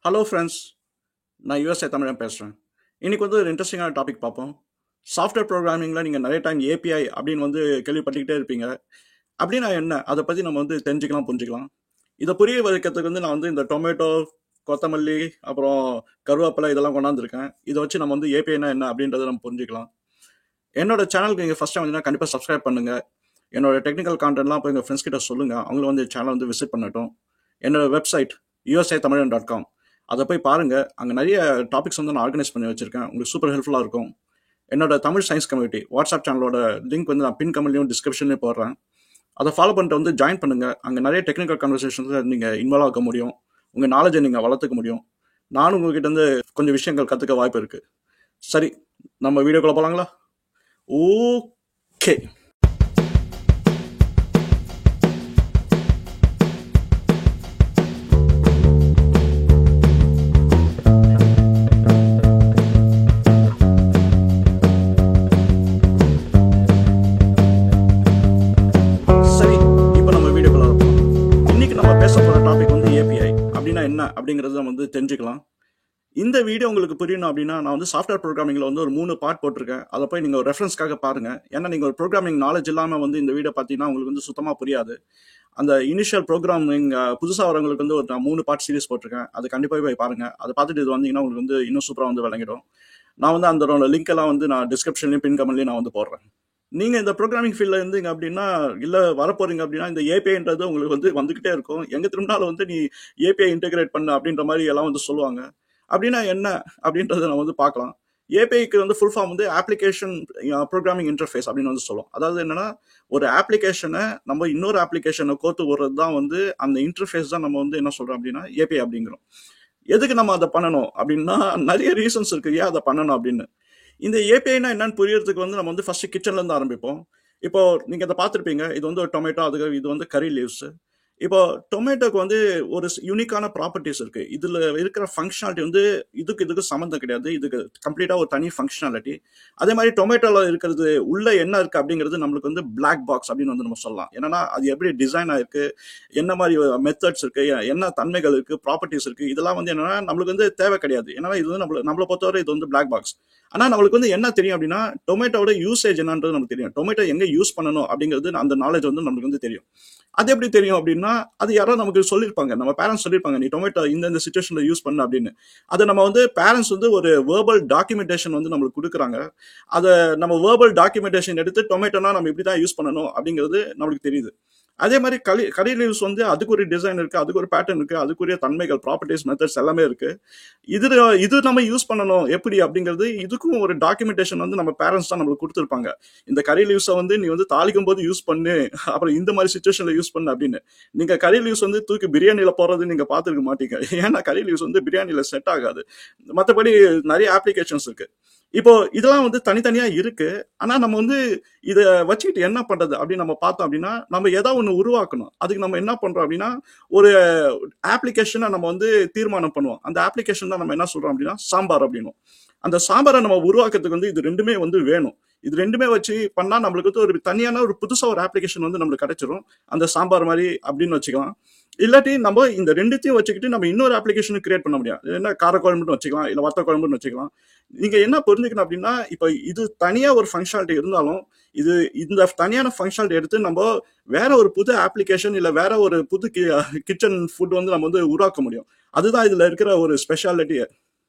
Hello friends, நான் USA தமிழன் பேசுகிறேன். இன்றைக்கி வந்து ஒரு இன்ட்ரெஸ்டிங்கான டாபிக் பார்ப்போம். சாஃப்ட்வேர் ப்ரோக்ராமிங்கில் நீங்கள் நிறைய டைம் ஏபிஐ அப்படின்னு வந்து கேள்விப்பட்டுக்கிட்டே இருப்பீங்க. அப்படின்னா என்ன, அதை பற்றி நம்ம வந்து தெரிஞ்சுக்கலாம், புரிஞ்சுக்கலாம். இதை புரிய வைக்கிறதுக்கு வந்து நான் வந்து இந்த டொமேட்டோ, கொத்தமல்லி, அப்புறம் கருவேப்பிலை இதெல்லாம் கொண்டாந்துருக்கேன். இதை வச்சு நம்ம வந்து ஏபிஐனா என்ன அப்படின்றத நம்ம புரிஞ்சுக்கலாம். என்னோட சேனலுக்கு நீங்கள் ஃபஸ்ட் டைம் வந்தீங்கன்னா கண்டிப்பாக சப்ஸ்கிரைப் பண்ணுங்கள். என்னோட டெக்னிக்கல் கான்டென்ட்லாம் போய் எங்கள் ஃப்ரெண்ட்ஸ் கிட்ட சொல்லுங்கள், அவங்களும் வந்து சேனல் வந்து விசிட் பண்ணட்டும். என்னோட வெப்சைட் usatamizhan.com, அதை போய் பாருங்கள். அங்கே நிறைய டாபிக்ஸ் வந்து நான் ஆர்கனைஸ் பண்ணி வச்சுருக்கேன், உங்களுக்கு சூப்பர் ஹெல்ப்ஃபுல்லாக இருக்கும். என்னோட தமிழ் சயின்ஸ் கம்யூனிட்டி வாட்ஸ்அப் சேனலோட லிங்க் வந்து நான் பின் கமெண்ட்லையும் டிஸ்கிரிப்ஷன்லையும் போடுறேன். அதை ஃபாலோ பண்ணிட்டு வந்து ஜாயின் பண்ணுங்கள். அங்கே நிறைய டெக்னிக்கல் கான்வர்சேஷன்ஸில் நீங்கள் இன்வால்வ் ஆக முடியும், உங்கள் நாலேஜை நீங்கள் வளர்த்துக்க முடியும். நானும் உங்ககிட்ட இருந்து கொஞ்சம் விஷயங்கள் கற்றுக்க வாய்ப்பு இருக்குது. சரி, நம்ம வீடியோக்குள்ளே போகலாங்களா? ஓகே. என்ன அப்படிங்கறத நம்ம வந்து தெரிஞ்சுக்கலாம். இந்த வீடியோ உங்களுக்கு புரியணும் அப்படின்னா நான் வந்து சாஃப்ட்வேர் ப்ரோக்ராமிங்ல வந்து ஒரு 3 பார்ட் போட்டிருக்கேன். அதை போய் நீங்க ஒரு ரெஃபரன்ஸ்க்காக பாருங்க. ஏன்னா நீங்க ஒரு ப்ரோக்ராமிங் நாலேஜ் இல்லாம வந்து இந்த வீடியோ பார்த்தீங்கன்னா உங்களுக்கு வந்து சுத்தமா புரியாது. அந்த இனிஷியல் ப்ரோக்ராமிங் புதுசாக வரவங்களுக்கு வந்து ஒரு 3 பார்ட் சீரிஸ் போட்டிருக்கேன். அது கண்டிப்பாக போய் பாருங்க. அதை பார்த்துட்டு இது வந்தீங்கன்னா உங்களுக்கு வந்து இன்னும் சூப்பராக வந்து விளங்கிடும். நான் வந்து அந்த லிங்க் எல்லாம் வந்து நான் டிஸ்கிரிப்ஷன்லையும் பின் கமெண்ட்லையும் நான் வந்து போடுறேன். நீங்கள் இந்த ப்ரோக்ராமிங் ஃபீல்டில் இருந்தீங்க அப்படின்னா, இல்லை வரப்போறீங்க அப்படின்னா, இந்த ஏபிஐன்றது உங்களுக்கு வந்து வந்துக்கிட்டே இருக்கும். எங்கே திரும்பினாலும் வந்து நீ ஏபிஐ இன்டெகிரேட் பண்ணு அப்படின்ற மாதிரி எல்லாம் வந்து சொல்லுவாங்க. அப்படின்னா என்ன அப்படின்றத நம்ம வந்து பார்க்கலாம். ஏபிஐக்கு வந்து ஃபுல் ஃபார்ம் வந்து அப்ளிகேஷன் ப்ரோக்ராமிங் இன்டர்ஃபேஸ் அப்படின்னு வந்து சொல்லுவோம். அதாவது என்னன்னா, ஒரு அப்ளிகேஷனை நம்ம இன்னொரு அப்ளிகேஷனை கோர்த்து விடுறது தான் வந்து அந்த இன்டர்ஃபேஸ் தான் நம்ம வந்து என்ன சொல்கிறோம் அப்படின்னா ஏபிஐ அப்படிங்கிறோம். எதுக்கு நம்ம அதை பண்ணணும் அப்படின்னா, நிறைய ரீசன்ஸ் இருக்கு ஏன் அதை பண்ணணும் அப்படின்னு. இந்த ஏபிஐனா என்னன்னு புரியறதுக்கு வந்து நம்ம வந்து ஃபர்ஸ்ட் கிச்சன்ல இருந்து ஆரம்பிப்போம். இப்போ நீங்க இதை பார்த்துருப்பீங்க, இது வந்து ஒரு டொமேட்டோ, அதுக்கு இது வந்து கறி லீவ்ஸ். இப்போ டொமேட்டோக்கு வந்து ஒரு யூனிக்கான ப்ராப்பர்ட்டிஸ் இருக்கு. இதுல இருக்கிற ஃபங்க்ஷனாலிட்டி வந்து இதுக்கு சம்மந்தம் கிடையாது. இதுக்கு கம்ப்ளீட்டா ஒரு தனி ஃபங்க்ஷனாலிட்டி. அதே மாதிரி டொமேட்டோல இருக்கிறது உள்ள என்ன இருக்கு அப்படிங்கிறது நம்மளுக்கு வந்து பிளாக் பாக்ஸ் அப்படின்னு வந்து நம்ம சொல்லலாம். ஏன்னா அது எப்படி டிசைன் ஆயிருக்கு, என்ன மாதிரி மெத்தட்ஸ் இருக்கு, என்ன தன்மைகள் இருக்கு, ப்ராப்பர்ட்டிஸ் இருக்கு, இதெல்லாம் வந்து என்னன்னா நம்மளுக்கு வந்து தேவை கிடையாது. ஏன்னா இது வந்து நம்மளை பொறுத்தவரை இது வந்து பிளாக் பாக்ஸ். ஆனா நம்மளுக்கு வந்து என்ன தெரியும் அப்படின்னா, டொமேட்டோட யூசேஜ் என்னன்றது நமக்கு தெரியும். டொமேட்டோ எங்க யூஸ் பண்ணணும் அப்படிங்கிறது அந்த நாலேஜ் வந்து நம்மளுக்கு வந்து தெரியும். அது எப்படி தெரியும் அப்படின்னா, அது யாரோ நமக்கு சொல்லியிருப்பாங்க, நம்ம பேரண்ட்ஸ் சொல்லியிருப்பாங்க, நீ டொமேட்டோ இந்த சிச்சுவேஷன்ல யூஸ் பண்ணு அப்படின்னு. அதை நம்ம வந்து பேரண்ட்ஸ் வந்து ஒரு வேர்பல் டாக்குமெண்டேஷன் வந்து நம்மளுக்கு கொடுக்குறாங்க. அதை நம்ம வேர்பல் டாக்குமெண்டேஷன் எடுத்து டொமேட்டோனா நம்ம இப்படி தான் யூஸ் பண்ணணும் அப்படிங்கிறது நம்மளுக்கு தெரியுது. அதே மாதிரி கறி லீவ்ஸ் வந்து அதுக்கு ஒரு டிசைன் இருக்கு, அதுக்கு ஒரு பேட்டர்ன் இருக்கு, அதுக்குரிய தன்மைகள், ப்ராப்பர்ட்டிஸ், மெத்தட்ஸ் எல்லாமே இருக்கு. இது நம்ம யூஸ் பண்ணணும் எப்படி அப்படிங்கிறது இதுக்கும் ஒரு டாக்குமெண்டேஷன் வந்து நம்ம பேரண்ட்ஸ் தான் நம்மளுக்கு கொடுத்துருப்பாங்க. இந்த கறி லீவ்ஸை வந்து நீ வந்து தாளிக்கும் போது யூஸ் பண்ணு, அப்புறம் இந்த மாதிரி சுச்சுவேஷன்ல யூஸ் பண்ணு அப்படின்னு. நீங்க கறி லீவ்ஸ் வந்து தூக்கி பிரியாணியில போறது நீங்க பார்த்துருக்க மாட்டீங்க. ஏன்னா கறி லீவ்ஸ் வந்து பிரியாணியில செட் ஆகாது. மற்றபடி நிறைய அப்ளிகேஷன்ஸ் இருக்கு. இப்போ இதெல்லாம் வந்து தனித்தனியா இருக்கு. ஆனா நம்ம வந்து இதை வச்சுக்கிட்டு என்ன பண்றது அப்படின்னு நம்ம பார்த்தோம் அப்படின்னா, நம்ம ஏதாவது ஒன்று உருவாக்கணும். அதுக்கு நம்ம என்ன பண்றோம் அப்படின்னா, ஒரு அப்ளிகேஷனை நம்ம வந்து தீர்மானம் பண்ணுவோம். அந்த அப்ளிகேஷன் தான் நம்ம என்ன சொல்றோம் அப்படின்னா சாம்பார் அப்படின்னும். அந்த சாம்பாரை நம்ம உருவாக்குறதுக்கு வந்து இது ரெண்டுமே வந்து வேணும். இது ரெண்டுமே வச்சு பண்ணா நம்மளுக்கு வந்து ஒரு தனியான ஒரு புதுசா ஒரு அப்ளிகேஷன் வந்து நம்மளுக்கு கிடைச்சிரும். அந்த சாம்பார் மாதிரி அப்படின்னு வச்சுக்கலாம். இல்லாட்டி நம்ம இந்த ரெண்டுத்தையும் வச்சுக்கிட்டு நம்ம இன்னொரு அப்ளிகேஷன் கிரியேட் பண்ண முடியும். என்ன காரக்குழம்புன்னு வச்சுக்கலாம், இல்லை வத்த குழம்புன்னு வச்சுக்கலாம். நீங்க என்ன புரிஞ்சுக்கணும் அப்படின்னா, இப்போ இது தனியா ஒரு ஃபங்க்ஷனாலிட்டி இருந்தாலும் இந்த தனியான ஃபங்க்ஷனாலிட்டி எடுத்து நம்ம வேற ஒரு புது அப்ளிகேஷன் இல்லை வேற ஒரு புது கிச்சன் ஃபுட் வந்து நம்ம வந்து உருவாக்க முடியும். அதுதான் இதுல இருக்கிற ஒரு ஸ்பெஷாலிட்டியே.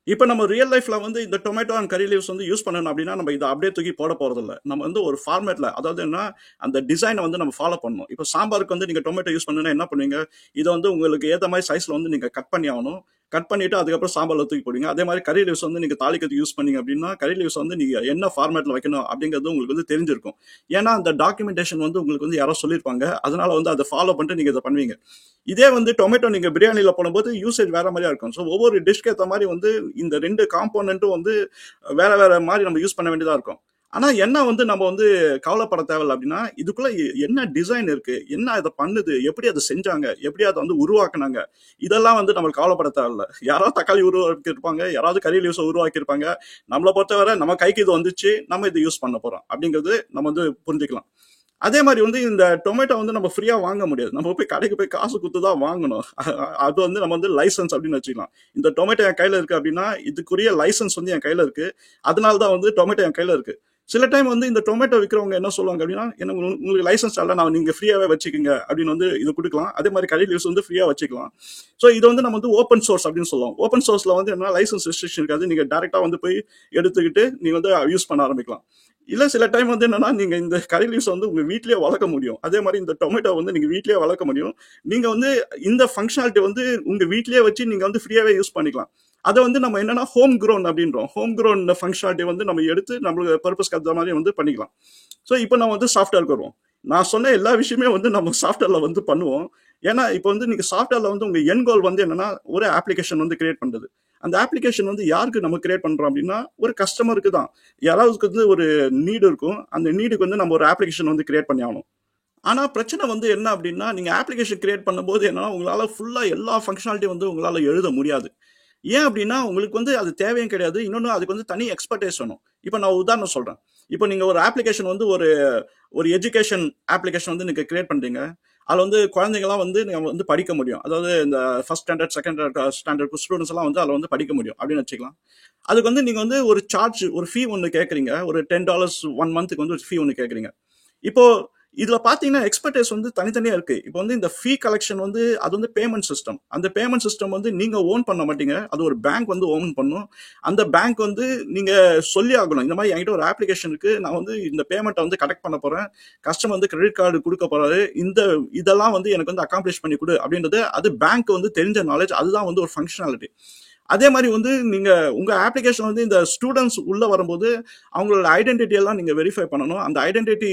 இப்போ நம்ம ரியல் லைஃப்ல வந்து இந்த டொமேட்டோ அண்ட் கறி லீவ்ஸ் வந்து யூஸ் பண்ணணும் அப்படின்னா நம்ம இதை அப்படியே தூக்கி போட போறது இல்லை. நம்ம வந்து ஒரு ஃபார்மேட்ல, அதாவது என்ன, அந்த டிசைனை வந்து நம்ம ஃபாலோ பண்ணணும். இப்போ சாம்பாருக்கு வந்து நீங்க டொமேட்டோ யூஸ் பண்ணணும்னா என்ன பண்ணுவீங்க, இதை வந்து உங்களுக்கு ஏற்ற மாதிரி சைஸ்ல வந்து நீங்க கட் பண்ணி ஆகணும். கட் பண்ணிட்டு அதுக்கப்புறம் சாம்பார்ல தூக்கி போடுவீங்க. அதே மாதிரி கறி லீவ்ஸ் வந்து நீங்க தாளிக்கிறதுக்கு யூஸ் பண்ணீங்க அப்படின்னா கறி லீவ்ஸ் வந்து நீங்க என்ன ஃபார்மேட்ல வைக்கணும் அப்படிங்கிறது உங்களுக்கு வந்து தெரிஞ்சிருக்கும். ஏன்னா அந்த டாக்குமெண்டேஷன் வந்து உங்களுக்கு வந்து யாரோ சொல்லியிருப்பாங்க. அதனால வந்து அதை ஃபாலோ பண்ணிட்டு நீங்க இதை பண்ணுவீங்க. இதே வந்து டொமேட்டோ நீங்க பிரியாணியில போடும்போது யூசேஜ் வேற மாதிரியா இருக்கும். ஸோ ஒவ்வொரு டிஷ்க்கு ஏற்ற மாதிரி வந்து இந்த ரெண்டு காம்போனன்ட்டும் வந்து வேற வேற மாதிரி நம்ம யூஸ் பண்ண வேண்டியதா இருக்கும். ஆனா என்ன வந்து நம்ம வந்து கவலைப்பட தேவையில்லை அப்படின்னா, இதுக்குள்ள என்ன டிசைன் இருக்கு, என்ன அதை பண்ணுது, எப்படி அதை செஞ்சாங்க, எப்படி அதை வந்து உருவாக்குனாங்க, இதெல்லாம் வந்து நம்மளுக்கு கவலைப்பட தேவையில்லை. யாராவது தக்காளி உருவாக்கி இருப்பாங்க, யாராவது கறி லீவ்ஸை உருவாக்கி இருப்பாங்க. நம்மளை பொறுத்தவரை நம்ம கைக்கு இது வந்துச்சு, நம்ம இதை யூஸ் பண்ண போறோம் அப்படிங்கிறது நம்ம வந்து புரிஞ்சுக்கலாம். அதே மாதிரி வந்து இந்த டொமேட்டோ வந்து நம்ம ஃப்ரீயா வாங்க முடியாது. நம்ம போய் கடைக்கு போய் காசு குடுத்து தான் வாங்கணும். அது வந்து நம்ம வந்து லைசென்ஸ் அப்படின்னு வச்சுக்கலாம். இந்த டொமேட்டோ என் கையில இருக்கு அப்படின்னா இதுக்குரிய லைசென்ஸ் வந்து என் கையில இருக்கு. அதனால தான் வந்து டொமேட்டோ என் கையில இருக்கு. சில டைம் வந்து இந்த டொமேட்டோ விற்கிறவங்க என்ன சொல்லுவாங்க அப்படின்னா, எனக்கு உங்களுக்கு லைசென்ஸ் இல்ல, நான் நீங்க ஃப்ரீயாவே வச்சுக்கோங்க அப்படின்னு வந்து இது கொடுக்கலாம். அதே மாதிரி கறி லீவ்ஸ் வந்து ஃப்ரீயா வச்சுக்கலாம். ஸோ இது வந்து நம்ம வந்து ஓப்பன் சோர்ஸ் அப்படின்னு சொல்லுவோம். ஓப்பன் சோர்ஸ்ல வந்து என்ன லைசென்ஸ் ரெஸ்ட்ரிக்ஷன் இருக்காது. நீங்க டைரக்டா வந்து போய் எடுத்துக்கிட்டு நீங்க வந்து யூஸ் பண்ண ஆரம்பிக்கலாம். இல்ல சில டைம் வந்து என்னன்னா, நீங்க இந்த கறி லீவ்ஸ் வந்து உங்க வீட்லயே வளர்க்க முடியும். அதே மாதிரி இந்த டொமேட்டோ வந்து நீங்க வீட்லயே வளர்க்க முடியும். நீங்க வந்து இந்த ஃபங்க்ஷனாலிட்டி வந்து உங்க வீட்லயே வச்சு நீங்க வந்து ஃப்ரீயாவே யூஸ் பண்ணிக்கலாம். அதை வந்து நம்ம என்னன்னா ஹோம் க்ரோன் அப்படின்றோம். ஹோம் க்ரோன் ஃபங்க்ஷனாலிட்டி வந்து நம்ம எடுத்து நம்மளுக்கு பர்பஸ்க்கு அந்த மாதிரி வந்து பண்ணிக்கலாம். ஸோ இப்போ நம்ம வந்து சாஃப்ட்வேருக்கு வருவோம். நான் சொன்ன எல்லா விஷயமே வந்து நம்ம சாஃப்ட்வேர்ல வந்து பண்ணுவோம். ஏன்னா இப்போ வந்து நீங்க சாஃப்ட்வேர்ல வந்து உங்க என் கோல் வந்து என்னன்னா ஒரு அப்ளிகேஷன் வந்து கிரியேட் பண்றது. அந்த அப்ளிகேஷன் வந்து யாருக்கு நம்ம கிரியேட் பண்றோம் அப்படின்னா ஒரு கஸ்டமருக்கு தான். யாராவது வந்து ஒரு நீடு இருக்கும். அந்த நீடுக்கு வந்து நம்ம ஒரு அப்ளிகேஷன் வந்து கிரியேட் பண்ணி ஆகணும். ஆனா பிரச்சனை வந்து என்ன அப்படின்னா, நீங்க அப்ளிகேஷன் கிரியேட் பண்ணும்போது என்னன்னா உங்களால ஃபுல்லா எல்லா ஃபங்க்ஷனாலிட்டி வந்து உங்களால எழுத முடியாது. ஏன் அப்படின்னா உங்களுக்கு வந்து அது தேவையும் கிடையாது. இன்னொன்னு அதுக்கு வந்து தனி எக்ஸ்பர்டைஸ் வேணும். இப்போ நான் உதாரணம் சொல்றேன். இப்போ நீங்க ஒரு அப்ளிகேஷன் வந்து ஒரு ஒரு எஜுகேஷன் அப்ளிகேஷன் வந்து நீங்க கிரியேட் பண்றீங்க. அதுல வந்து குழந்தைங்கலாம் வந்து நீங்க வந்து படிக்க முடியும். அதாவது இந்த first standard, second standard students எல்லாம் வந்து அதுல வந்து படிக்க முடியும் அப்படின்னு வச்சுக்கலாம். அதுக்கு வந்து நீங்க வந்து ஒரு சார்ஜ், ஒரு ஃபீ ஒன்று கேட்குறீங்க. ஒரு $10 1 மந்த்துக்கு வந்து ஒரு ஃபீ ஒன்று கேட்குறீங்க. இப்போ இதுல பாத்தீங்கன்னா எக்ஸ்பர்டைஸ் வந்து தனித்தனியா இருக்கு. இப்போ வந்து இந்த ஃபீ கலெக்ஷன் வந்து அது வந்து பேமெண்ட் சிஸ்டம். அந்த பேமெண்ட் சிஸ்டம் வந்து நீங்க ஓன் பண்ண மாட்டீங்க. அது ஒரு பேங்க் வந்து ஓன் பண்ணும். அந்த பேங்க் வந்து நீங்க சொல்லி ஆகணும். இந்த மாதிரி என்கிட்ட ஒரு அப்ளிகேஷன் இருக்கு. நான் வந்து இந்த பேமெண்ட்டை வந்து கலெக்ட் பண்ண போறேன். கஸ்டமர் வந்து கிரெடிட் கார்டு கொடுக்க போறாரு. இதெல்லாம் வந்து எனக்கு வந்து அக்காம்ப்ளிஷ் பண்ணி கொடு அப்படின்றது அது பேங்க் வந்து தெரிஞ்ச நாலேஜ். அதுதான் வந்து ஒரு ஃபங்க்ஷனாலிட்டி. அதே மாதிரி வந்து நீங்க உங்க அப்ளிகேஷன் வந்து இந்த ஸ்டூடெண்ட்ஸ் உள்ள வரும்போது அவங்களோட ஐடென்டிட்டி எல்லாம் நீங்க வெரிஃபை பண்ணணும். அந்த ஐடென்டிட்டி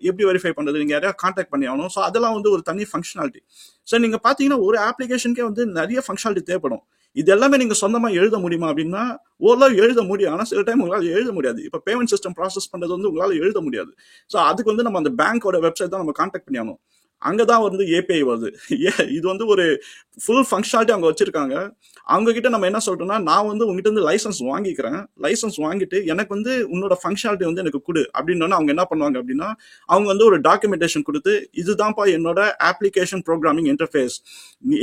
எப்படி வெரிஃபை பண்றது, நீங்க யாரையா கான்டாக்ட் பண்ணி ஆகணும். ஸோ அதெல்லாம் வந்து ஒரு தனி ஃபங்க்ஷனாலிட்டி. ஸோ நீங்க பாத்தீங்கன்னா ஒரு அப்ளிகேஷனுக்கே வந்து நிறைய ஃபங்க்ஷனாலிட்டி தேவைப்படும். இது எல்லாமே நீங்க சொந்தமா எழுத முடியுமா அப்படின்னா ஓரளவு எழுத முடியும். ஆனா சில டைம் உங்களால எழுத முடியாது. இப்ப பேமெண்ட் சிஸ்டம் ப்ராசஸ் பண்றது வந்து உங்களால எழுத முடியாது. ஸோ அதுக்கு வந்து நம்ம அந்த பேங்கோட வெப்சைட் தான் நம்ம கான்டாக்ட் பண்ணி ஆகணும். அங்கதான் வந்து ஏபிஐ வருது. இது வந்து ஒரு ஃபுல் ஃபங்க்ஷனாலிட்டி அவங்க வச்சிருக்காங்க. அவங்க கிட்ட நம்ம என்ன சொல்றோம்னா, நான் வந்து உங்ககிட்ட இருந்து லைசன்ஸ் வாங்கிக்கிறேன். லைசன்ஸ் வாங்கிட்டு எனக்கு வந்து உன்னோட ஃபங்க்ஷனாலிட்டி வந்து எனக்கு கொடு அப்படின்னு அவங்க என்ன பண்ணுவாங்க அப்படின்னா, அவங்க வந்து ஒரு டாக்குமெண்டேஷன் கொடுத்து இதுதான்ப்பா என்னோட அப்ளிகேஷன் ப்ரோக்ராமிங் இன்டர்ஃபேஸ்.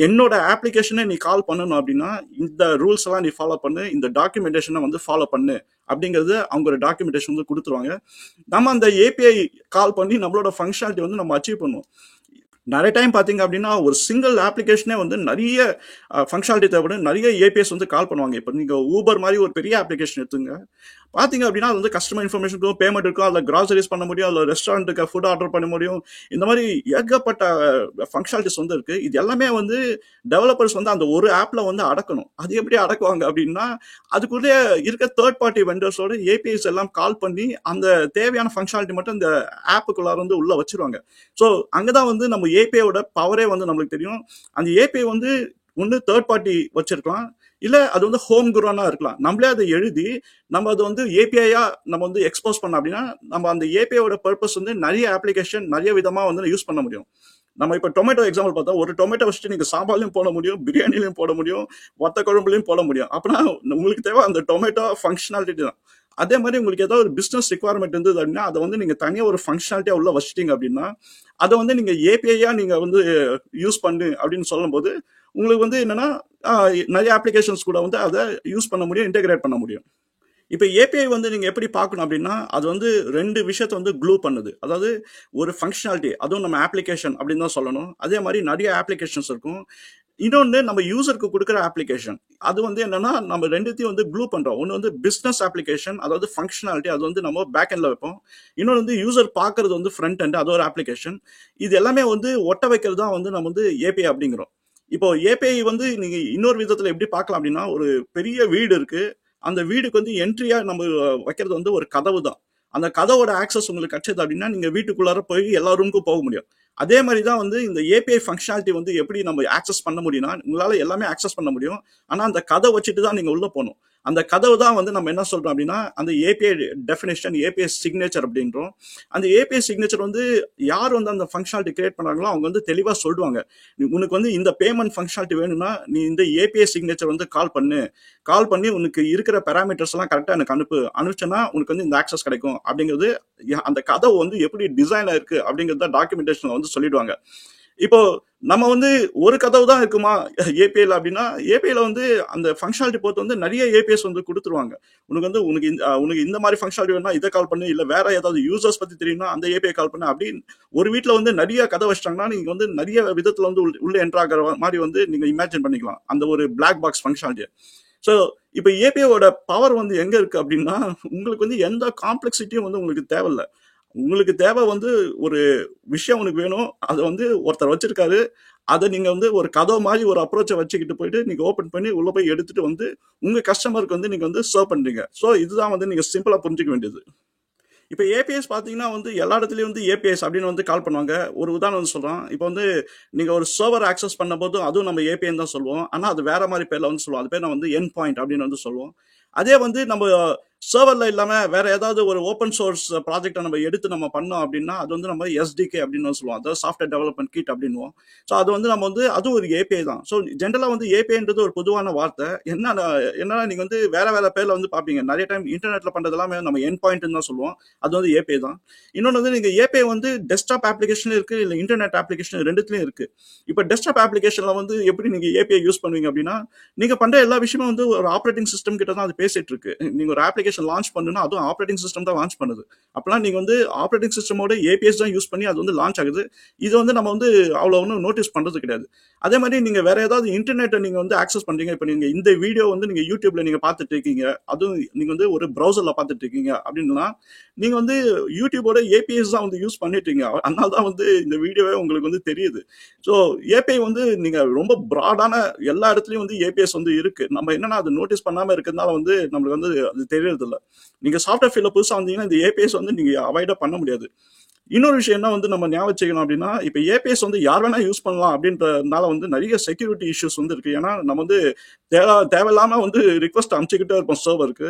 என்னோட அப்ளிகேஷனை நீ கால் பண்ணணும் அப்படின்னா இந்த ரூல்ஸ் எல்லாம் நீ ஃபாலோ பண்ணு, இந்த டாக்குமெண்டேஷனை வந்து ஃபாலோ பண்ணு அப்படிங்கிறது அவங்க ஒரு டாக்குமெண்டேஷன் வந்து கொடுத்துருவாங்க. நம்ம அந்த ஏபிஐ கால் பண்ணி நம்மளோட ஃபங்க்ஷனாலிட்டி வந்து நம்ம அச்சீவ் பண்ணுவோம். நிறைய டைம் பார்த்தீங்க அப்படின்னா ஒரு சிங்கிள் அப்ளிகேஷனே வந்து நிறைய ஃபங்க்ஷனாலிட்டி தேவைப்படும். நிறைய ஏபிஎஸ் வந்து கால் பண்ணுவாங்க. இப்போ நீங்கள் ஊபர் மாதிரி ஒரு பெரிய அப்ளிகேஷன் எடுத்துங்க. பார்த்தீங்க அப்படின்னா அது வந்து கஸ்டமர் இன்ஃபர்மேஷன் இருக்கும், பேமெண்ட் இருக்கும், அதில் கிராசரிஸ் பண்ண முடியும், அதில் ரெஸ்டாரண்ட்டுக்கு ஃபுட் ஆர்டர் பண்ண முடியும். இந்த மாதிரி ஏகப்பட்ட ஃபங்க்ஷனாலிட்டிஸ் வந்து இருக்கு. இது எல்லாமே வந்து டெவலப்பர்ஸ் வந்து அந்த ஒரு ஆப்ல வந்து அடக்கணும். அது எப்படி அடக்குவாங்க அப்படின்னா அதுக்குள்ளே இருக்க தேர்ட் பார்ட்டி வெண்டர்ஸோட ஏபிஎஸ் எல்லாம் கால் பண்ணி அந்த தேவையான ஃபங்க்ஷனாலிட்டி மட்டும் இந்த ஆப்புக்குள்ளார வந்து உள்ள வச்சிருவாங்க. ஸோ அங்கதான் வந்து நம்ம ஏபிஐயோட பவரே வந்து நம்மளுக்கு தெரியும். அந்த ஏபிஐ வந்து ஒன்று தேர்ட் பார்ட்டி வச்சிருக்கலாம், இல்ல அது வந்து ஹோம் குரோனா இருக்கலாம். நம்மளே அதை எழுதி நம்ம அது வந்து ஏபிஐயா நம்ம வந்து எக்ஸ்போஸ் பண்ண அப்படின்னா நம்ம அந்த ஏபிஐயோட பர்பஸ் வந்து நிறைய அப்ளிகேஷன் நிறைய விதமா வந்து யூஸ் பண்ண முடியும். நம்ம இப்ப டொமேட்டோ எக்ஸாம்பிள் பார்த்தா ஒரு டொமேட்டோ வச்சுட்டு நீங்க சாம்பார்லயும் போட முடியும், பிரியாணிலையும் போட முடியும், வத்த குழம்புலையும் போட முடியும். அப்படின்னா உங்களுக்கு தேவை அந்த டொமேட்டோ ஃபங்க்ஷனாலிட்டி தான். அதே மாதிரி உங்களுக்கு ஏதாவது ஒரு பிசினஸ் ரிக்வயர்மெண்ட் இருந்தது அப்படின்னா அதை வந்து நீங்க தனியாக ஒரு ஃபங்க்ஷனாலிட்டியா உள்ள வச்சுட்டீங்க அப்படின்னா அதை வந்து நீங்க ஏபிஐயா நீங்க வந்து யூஸ் பண்ணு அப்படின்னு சொல்லும் போது உங்களுக்கு வந்து என்னன்னா நிறைய அப்ளிகேஷன்ஸ் கூட வந்து அதை யூஸ் பண்ண முடியும், இன்டெகிரேட் பண்ண முடியும். இப்போ ஏபிஐ வந்து நீங்க எப்படி பார்க்கணும் அப்படின்னா அது வந்து ரெண்டு விஷயத்தை வந்து க்ளூ பண்ணுது. அதாவது ஒரு ஃபங்க்ஷனாலிட்டி, அதுவும் நம்ம அப்ளிகேஷன் அப்படின்னு தான் சொல்லணும். அதே மாதிரி நிறைய அப்ளிகேஷன்ஸ் இருக்கும். இன்னொன்று நம்ம யூசருக்கு கொடுக்குற அப்ளிகேஷன், அது வந்து என்னன்னா நம்ம ரெண்டுத்தையும் வந்து க்ளூ பண்றோம். ஒன்று வந்து பிசினஸ் அப்ளிகேஷன், அதாவது ஃபங்க்ஷனாலிட்டி, அது வந்து நம்ம பேக் எண்ட்ல வைப்போம். இன்னொன்று வந்து யூசர் பார்க்கறது வந்து ஃப்ரண்ட் எண்ட், அது ஒரு அப்ளிகேஷன். இது எல்லாமே வந்து ஒட்ட வைக்கிறது தான் வந்து நம்ம வந்து ஏபிஐ அப்படிங்கிறோம். இப்போ ஏபிஐ வந்து நீங்க இன்னொரு விதத்துல எப்படி பார்க்கலாம் அப்படின்னா ஒரு பெரிய வீடு இருக்கு. அந்த வீடுக்கு வந்து என்ட்ரியா நம்ம வைக்கிறது வந்து ஒரு கதவு தான். அந்த கதவோட ஆக்சஸ் உங்களுக்கு கிடைச்சது அப்படின்னா நீங்க வீட்டுக்குள்ளார போய் எல்லா ரூமுக்கும் போக முடியும். அதே மாதிரி தான் வந்து இந்த ஏபிஐ ஃபங்க்ஷனாலிட்டி வந்து எப்படி நம்ம ஆக்சஸ் பண்ண முடியும்னா உங்களால எல்லாமே ஆக்சஸ் பண்ண முடியும். ஆனா அந்த கதை வச்சுட்டு தான் நீங்க உள்ள போகணும். அந்த கதவு தான் வந்து நம்ம என்ன சொல்றோம் அப்படின்னா அந்த ஏபிஐ டெஃபினேஷன், ஏபிஐ சிக்னேச்சர் அப்படின்றோம். அந்த ஏபிஐ சிக்னேச்சர் வந்து யார் வந்து அந்த ஃபங்க்ஷனாலிட்டி கிரியேட் பண்றாங்களோ அவங்க வந்து தெளிவாக சொல்லுவாங்க, உனக்கு வந்து இந்த பேமெண்ட் ஃபங்க்ஷனாலிட்டி வேணும்னா நீ இந்த ஏபிஐ சிக்னேச்சர் வந்து கால் பண்ணி உனக்கு இருக்கிற பேராமீட்டர்ஸ் எல்லாம் கரெக்டாக எனக்கு அனுப்பிச்சேன்னா உனக்கு வந்து இந்த ஆக்சஸ் கிடைக்கும் அப்படிங்கிறது. அந்த கதவு வந்து எப்படி டிசைன் ஆயிருக்கு அப்படிங்கிறத டாக்குமெண்டேஷன்ல வந்து சொல்லிடுவாங்க. இப்போ நம்ம வந்து ஒரு கதவு தான் இருக்குமா ஏபிஐல அப்படின்னா, ஏபிஐல வந்து அந்த ஃபங்க்ஷனாலிட்டி பொறுத்து வந்து நிறைய ஏபிஎஸ் வந்து கொடுத்துருவாங்க. உனக்கு இந்த மாதிரி ஃபங்க்ஷனாலிட்டி வேணும்னா இதை கால் பண்ணு, இல்ல வேற ஏதாவது யூசர்ஸ் பத்தி தெரியும்னா அந்த ஏபிஐ கால் பண்ணு அப்படின்னு ஒரு வீட்ல வந்து நிறைய கதை வச்சிட்டாங்கன்னா நீங்க வந்து நிறைய விதத்துல வந்து உள்ள என்டர் ஆகிற மாதிரி வந்து நீங்க இமேஜின் பண்ணிக்கலாம் அந்த ஒரு பிளாக் பாக்ஸ் ஃபங்க்ஷனாலிட்டி. ஸோ இப்போ ஏபிஐயோட பவர் வந்து எங்க இருக்கு அப்படின்னா, உங்களுக்கு வந்து எந்த காம்ப்ளெக்சிட்டியும் வந்து உங்களுக்கு தேவையில்லை. உங்களுக்கு தேவை வந்து ஒரு விஷயம் உனக்கு வேணும், அதை வந்து ஒருத்தர் வச்சிருக்காரு, அதை நீங்க வந்து ஒரு கதவு மாதிரி ஒரு அப்ரோச்சை வச்சுக்கிட்டு போயிட்டு நீங்க ஓபன் பண்ணி உள்ள போய் எடுத்துட்டு வந்து உங்க கஸ்டமருக்கு வந்து நீங்க வந்து சர்வ் பண்றீங்க. ஸோ இதுதான் வந்து நீங்க சிம்பிளா புரிஞ்சுக்க வேண்டியது. இப்போ ஏபிஎஸ் பார்த்தீங்கன்னா வந்து எல்லா இடத்துலையும் வந்து ஏபிஎஸ் அப்படின்னு வந்து கால் பண்ணுவாங்க. ஒரு உதாரணம் வந்து சொல்கிறோம். இப்போ வந்து நீங்கள் ஒரு சர்வர் ஆக்சஸ் பண்ணும்போது அதுவும் நம்ம ஏபிஎன் தான் சொல்லுவோம். ஆனால் அது வேற மாதிரி பேரில் வந்து சொல்லுவோம். அது பேர் நான் வந்து என் பாயிண்ட் அப்படின்னு வந்து சொல்லுவோம். அதே வந்து நம்ம சர்வரில் இல்லாமல் வேற ஏதாவது ஒரு ஓப்பன் சோர்ஸ் ப்ராஜெக்டை நம்ம எடுத்து நம்ம பண்ணோம் அப்படின்னா அது வந்து நம்ம எஸ்டிகே அப்படின்னு வந்து சொல்லுவோம். அதாவது சாஃப்ட்வேர் டெவலப்மெண்ட் கிட் அப்படின்வோம். ஸோ அது வந்து நம்ம வந்து அதுவும் ஒரு ஏபிஐ தான். ஸோ ஜென்ரலாக வந்து ஏபிஐன்றது ஒரு பொதுவான வார்த்தை. என்னன்னா நீங்கள் வந்து வேற வேற பேரில் வந்து பார்ப்பீங்க. நிறைய டைம் இன்டர்நெட்டில் பண்ணுறது எல்லாமே நம்ம என் பாயிண்ட்னு தான் சொல்லுவோம். அது வந்து ஏபிஐ தான். இன்னொன்று வந்து நீங்கள் ஏபிஐ வந்து டெஸ்க்டாப் அப்ளிகேஷன் இருக்கு, இல்லை இன்டர்நெட் அப்ளிகேஷன் ரெண்டுத்துலையும் இருக்கு. இப்போ டெஸ்க்டாப் அப்ளிகேஷனில் வந்து எப்படி நீங்கள் ஏபிஐ யூஸ் பண்ணுவீங்க அப்படின்னா, நீங்கள் பண்ணுற எல்லா விஷயமும் வந்து ஒரு ஆப்ரேட்டிங் சிஸ்டம் கிட்ட தான் அது பேசிட்டு இருக்கு. நீங்கள் ஒரு அப்ளிகேஷன் லான்ச் பண்ணுன்னா அதுவும் ஆப்ரேட்டிங் சிஸ்டம் தான் லான்ச் பண்ணுது. அப்பெல்லாம் நீங்கள் வந்து ஆப்ரேட்டிங் சிஸ்டமோட ஏபிஎஸ் தான் யூஸ் பண்ணி அது வந்து லான்ச் ஆகுது. இது வந்து நம்ம வந்து அவ்வளோ ஒன்றும் நோட்டீஸ் பண்ணுறது கிடையாது. அதே மாதிரி நீங்கள் வேற ஏதாவது இன்டர்நெட்டை நீங்கள் வந்து ஆக்சஸ் பண்ணுறீங்க. இப்போ நீங்கள் இந்த வீடியோ வந்து நீங்கள் யூடியூப்ல நீங்கள் பார்த்துட்டு இருக்கீங்க, அதுவும் நீங்கள் வந்து ஒரு ப்ரௌசரில் பார்த்துட்டு இருக்கீங்க அப்படின்னா நீங்கள் வந்து யூடியூபோட ஏபிஎஸ் தான் வந்து யூஸ் பண்ணிட்டீங்க. அதனால தான் வந்து இந்த வீடியோவே உங்களுக்கு வந்து தெரியுது. ஸோ ஏபிஐ வந்து நீங்கள் ரொம்ப ப்ராடான எல்லா இடத்துலையும் வந்து ஏபிஎஸ் வந்து இருக்கு. நம்ம என்னன்னா அது நோட்டீஸ் பண்ணாமல் இருக்கிறதுனால வந்து நம்மளுக்கு வந்து அது தெரியறது இல்லை. நீங்கள் சாஃப்ட்வேர் ஃபீல்டில் புதுசாக வந்தீங்கன்னா இந்த ஏபிஎஸ் வந்து நீங்கள் அவாய்டாக பண்ண முடியாது. இன்னொரு விஷயம் என்ன வந்து நம்ம ஞாபகம் வச்சுக்கணும் அப்படின்னா, இப்போ ஏபிஎஸ் வந்து யார் வேணா யூஸ் பண்ணலாம் அப்படின்றதுனால வந்து நிறைய செக்யூரிட்டி இஷ்யூஸ் வந்து இருக்கு. ஏன்னா நம்ம வந்து தேவையில்லாம வந்து ரிக்வஸ்ட் அனுப்பிச்சுக்கிட்டே இருப்போம் சர்வருக்கு.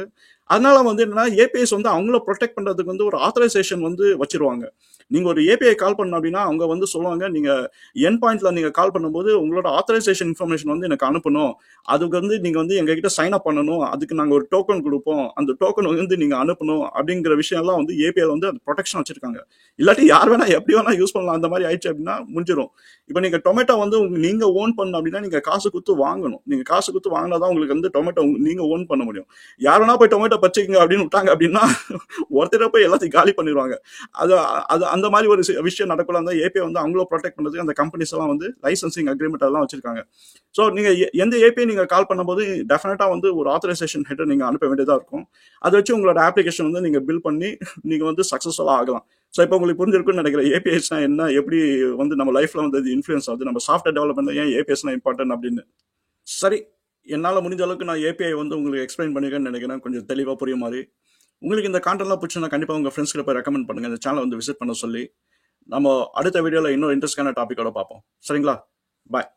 அதனால வந்து என்னன்னா ஏபிஎஸ் வந்து அவங்கள ப்ரொடெக்ட் பண்றதுக்கு வந்து ஒரு ஆத்தரைசேஷன் வந்து வச்சிருவாங்க. நீங்க ஒரு ஏபிஐ கால் பண்ண அப்படின்னா அவங்க வந்து சொல்லுவாங்க, நீங்க என் பாயிண்ட்ல நீங்க கால் பண்ணும்போது உங்களோட ஆத்தரைசேஷன் இன்ஃபர்மேஷன் வந்து எனக்கு அனுப்பணும். அதுக்கு வந்து நீங்க வந்து எங்ககிட்ட சைன் அப் பண்ணணும். அதுக்கு நாங்க ஒரு டோக்கன் கொடுப்போம். அந்த டோக்கன் வந்து நீங்க அனுப்பணும் அப்படிங்கிற விஷயம் எல்லாம் வந்து ஏபிஐ வந்து அந்த ப்ரொடெக்ஷன் வச்சிருக்காங்க. இல்லாட்டி யார் வேணா எப்படி வேணா யூஸ் பண்ணலாம். அந்த மாதிரி ஆயிடுச்சு அப்படின்னா முடிஞ்சிடும். இப்போ நீங்க டொமேட்டோ வந்து நீங்க ஓன் பண்ணணும் அப்படின்னா நீங்க காசு கொடுத்து வாங்கணும். நீங்க காசு கொடுத்து வாங்கினாதான் உங்களுக்கு வந்து டொமேட்டோ நீங்க ஓன் பண்ண முடியும். யார் வேணா போய் டொமேட்டோ பறிச்சுக்கங்க அப்படின்னு விட்டாங்க அப்படின்னா ஒருத்தர போய் எல்லாத்தையும் காலி பண்ணிடுவாங்க. அது அது அந்த மாதிரி ஒரு விஷயம் நடக்கலாம். தான் ஏபிஐ வந்து அவங்கள ப்ரொடெக்ட் பண்றதுக்கு அந்த கம்பெனிஸ் எல்லாம் வந்து லைசன்சிங் அக்ரிமெண்ட் எல்லாம் வச்சிருக்காங்க. ஸோ நீங்க எந்த ஏபிஐ நீங்க கால் பண்ணும்போது டெஃபினட்டா வந்து ஒரு ஆத்தரைசேஷன் ஹெட்டர் நீங்க அனுப்ப வேண்டியதா இருக்கும். அதை வச்சு உங்களோட அப்ளிகேஷன் வந்து நீங்க பில் பண்ணி நீங்க வந்து சக்சஸ்ஃபுல்லா ஆகலாம். ஸோ இப்போ உங்களுக்கு புரிஞ்சிருக்குன்னு நினைக்கிறேன் ஏபிஎஸ்னா என்ன, எப்படி வந்து நம்ம லைஃப்ல வந்து இன்ஃபுளுன்ஸ் ஆகுது, நம்ம சாஃப்ட்வேர் டெவலப்மெண்ட் ஏன் ஏபிஎஸ்னா இம்பார்ட்டன்ட் அப்படின்னு. சரி, என்னால் முடிஞ்ச அளவுக்கு நான் ஏபிஐ வந்து உங்களுக்கு எக்ஸ்பிளைன் பண்ணிருக்கேன்னு நினைக்கிறேன், கொஞ்சம் தெளிவாக புரிய மாதிரி. உங்களுக்கு இந்த கான்டென்ட்லாம் பிடிச்சிருந்தா கண்டிப்பாக உங்கள் ஃப்ரெண்ட்ஸ்க்கு போய் ரெக்கமெண்ட் பண்ணுங்க, இந்த சேனலை வந்து விசிட் பண்ண சொல்லி. நம்ம அடுத்த வீடியோவில் இன்னொரு இன்ட்ரெஸ்டான டாப்பிக்கோட பார்ப்போம். சரிங்களா? பாய்.